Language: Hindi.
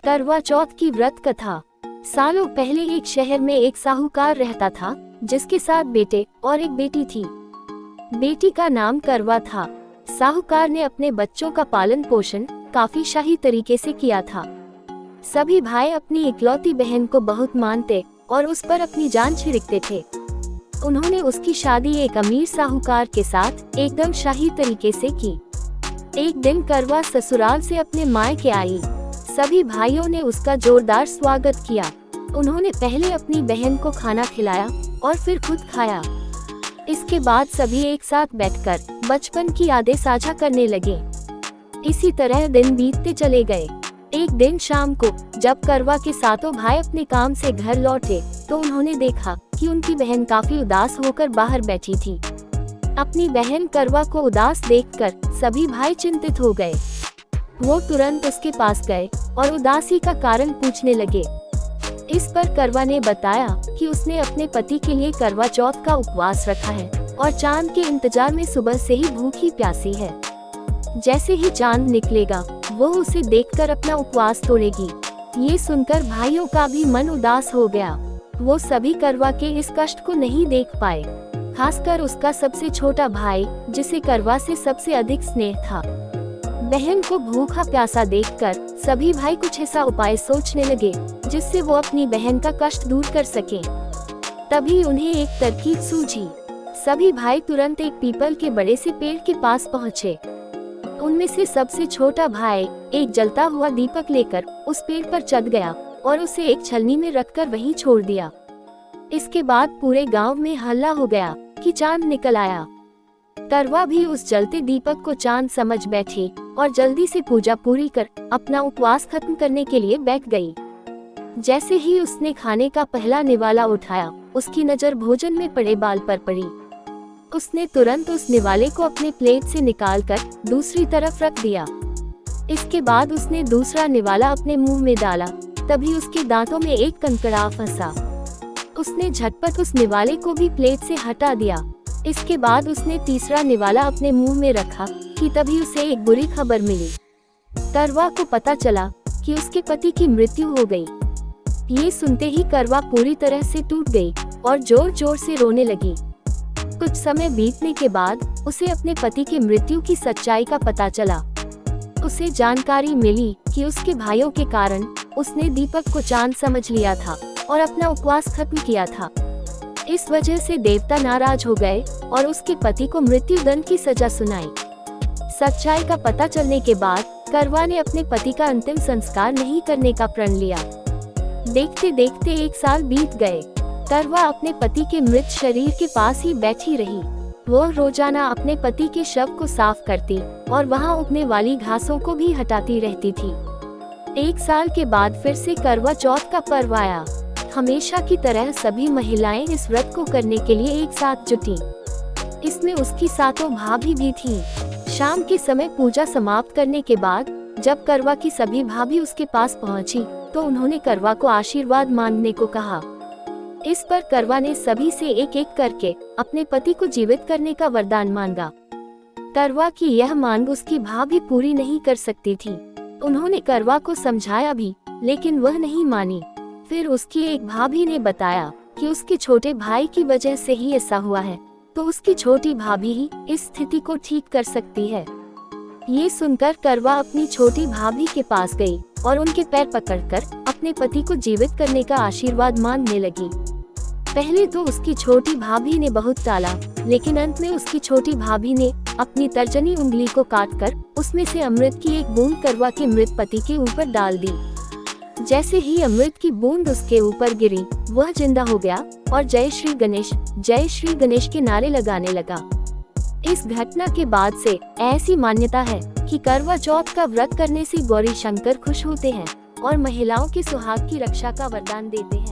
करवा चौथ की व्रत कथा। सालों पहले एक शहर में एक साहूकार रहता था, जिसके 7 बेटे और एक बेटी थी। बेटी का नाम करवा था। साहूकार ने अपने बच्चों का पालन पोषण काफी शाही तरीके से किया था। सभी भाई अपनी इकलौती बहन को बहुत मानते और उस पर अपनी जान छिड़कते थे। उन्होंने उसकी शादी एक अमीर साहूकार के साथ एकदम शाही तरीके से की। एक दिन करवा ससुराल से अपने मायके आई। सभी भाइयों ने उसका जोरदार स्वागत किया। उन्होंने पहले अपनी बहन को खाना खिलाया और फिर खुद खाया। इसके बाद सभी एक साथ बैठकर बचपन की यादें साझा करने लगे। इसी तरह दिन बीतते चले गए। एक दिन शाम को जब करवा के सातों भाई अपने काम से घर लौटे, तो उन्होंने देखा कि उनकी बहन काफी उदास होकर बाहर बैठी थी। अपनी बहन करवा को उदास देखकर सभी भाई चिंतित हो गए। वो तुरंत उसके पास गए और उदासी का कारण पूछने लगे। इस पर करवा ने बताया कि उसने अपने पति के लिए करवा चौथ का उपवास रखा है और चांद के इंतजार में सुबह से ही भूखी प्यासी है। जैसे ही चांद निकलेगा, वो उसे देखकर अपना उपवास तोड़ेगी। ये सुनकर भाइयों का भी मन उदास हो गया। वो सभी करवा के इस कष्ट को नहीं देख पाए, खासकर उसका सबसे छोटा भाई, जिसे करवा से सबसे अधिक स्नेह था। बहन को भूखा प्यासा देखकर सभी भाई कुछ ऐसा उपाय सोचने लगे जिससे वो अपनी बहन का कष्ट दूर कर सके। तभी उन्हें एक तरकीब सूझी। सभी भाई तुरंत एक पीपल के बड़े से पेड़ के पास पहुँचे। उनमें से सबसे छोटा भाई एक जलता हुआ दीपक लेकर उस पेड़ पर चढ़ गया और उसे एक छलनी में रखकर वहीं छोड़ दिया। इसके बाद पूरे गांव में हल्ला हो गया कि चांद निकल आया। करवा भी उस जलते दीपक को चांद समझ बैठी और जल्दी से पूजा पूरी कर अपना उपवास खत्म करने के लिए बैठ गई। जैसे ही उसने खाने का पहला निवाला उठाया, उसकी नजर भोजन में पड़े बाल पर पड़ी। उसने तुरंत उस निवाले को अपने प्लेट से निकालकर दूसरी तरफ रख दिया। इसके बाद उसने दूसरा निवाला अपने मुंह में डाला। तभी उसके दांतों में एक कंकड़ा फंसा। उसने झटपट उस निवाले को भी प्लेट से हटा दिया। इसके बाद उसने तीसरा निवाला अपने मुंह में रखा कि तभी उसे एक बुरी खबर मिली। करवा को पता चला कि उसके पति की मृत्यु हो गई। ये सुनते ही करवा पूरी तरह से टूट गई और जोर जोर से रोने लगी। कुछ समय बीतने के बाद उसे अपने पति की मृत्यु की सच्चाई का पता चला। उसे जानकारी मिली कि उसके भाइयों के कारण उसने दीपक को चांद समझ लिया था और अपना उपवास खत्म किया था। इस वजह से देवता नाराज हो गए और उसके पति को मृत्यु दंड की सजा सुनाई। सच्चाई का पता चलने के बाद करवा ने अपने पति का अंतिम संस्कार नहीं करने का प्रण लिया। देखते देखते 1 साल बीत गए। करवा अपने पति के मृत शरीर के पास ही बैठी रही। वो रोजाना अपने पति के शव को साफ करती और वहां उगने वाली घासों को भी हटाती रहती थी। 1 साल के बाद फिर से करवा चौथ का पर्व आया। हमेशा की तरह सभी महिलाएं इस व्रत को करने के लिए एक साथ जुटी। इसमें उसकी सातों भाभी भी थीं। शाम के समय पूजा समाप्त करने के बाद जब करवा की सभी भाभी उसके पास पहुंची, तो उन्होंने करवा को आशीर्वाद मांगने को कहा। इस पर करवा ने सभी से एक एक करके अपने पति को जीवित करने का वरदान मांगा। करवा की यह मांग उसकी भाभी पूरी नहीं कर सकती थी। उन्होंने करवा को समझाया भी, लेकिन वह नहीं मानी। फिर उसकी एक भाभी ने बताया कि उसके छोटे भाई की वजह से ही ऐसा हुआ है, तो उसकी छोटी भाभी ही इस स्थिति को ठीक कर सकती है। ये सुनकर करवा अपनी छोटी भाभी के पास गई और उनके पैर पकड़कर अपने पति को जीवित करने का आशीर्वाद मांगने लगी। पहले तो उसकी छोटी भाभी ने बहुत टाला, लेकिन अंत में उसकी छोटी भाभी ने अपनी तर्जनी उंगली को काटकर उसमें से अमृत की एक बूंद करवा के मृत पति के ऊपर डाल दी। जैसे ही अमृत की बूंद उसके ऊपर गिरी, वह जिंदा हो गया और जय श्री गणेश के नारे लगाने लगा। इस घटना के बाद से ऐसी मान्यता है कि करवा चौथ का व्रत करने से गौरी शंकर खुश होते हैं और महिलाओं के सुहाग की रक्षा का वरदान देते हैं।